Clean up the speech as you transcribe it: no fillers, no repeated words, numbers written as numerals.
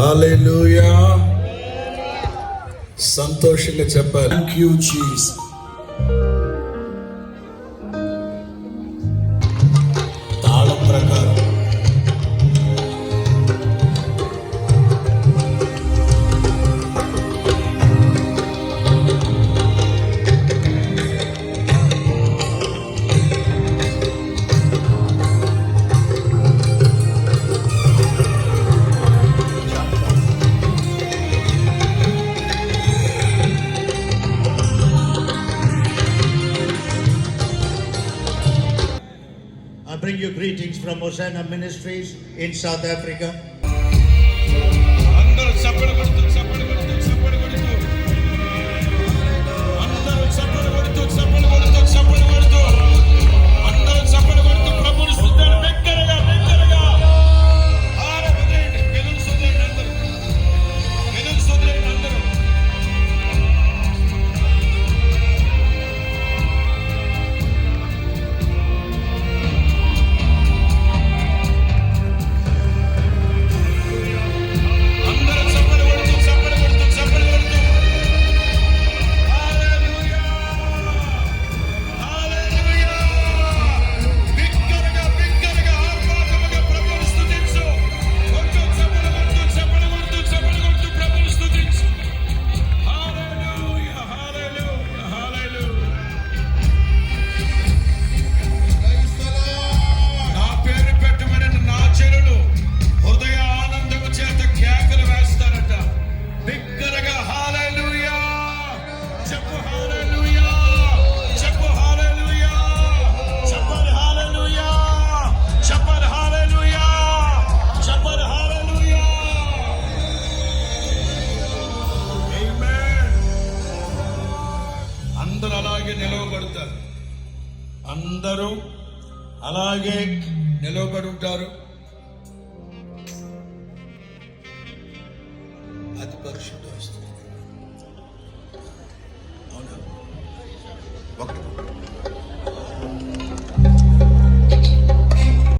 హల్లెలూయా. సంతోషంగా చెప్పాలి. Thank you Jesus. తాళం ప్రకారం I bring you greetings from Hosanna Ministries in South Africa. అందరూ చప్పట్లు కొడుతూ చప్పట్లు కొడుతూ చప్పట్లు కొడుతూ అందరూ చప్పట్లు కొడుతూ చప్పట్లు కొడుతూ చప్పట్లు కొడుతూ అందరూ చప్పట్లు కొడుతూ ప్రభువుని స్తుతించండి. బిగ్గరగా ఆరాధన వెలుగు స్తుతించండి. అందరూ వెలుగు స్తుతించండి. అందరూ అందరూ అలాగే నిలవబడి ఉంటారు. అది పరిశుద్ధ వస్తుంది. అవునా? ఒకటి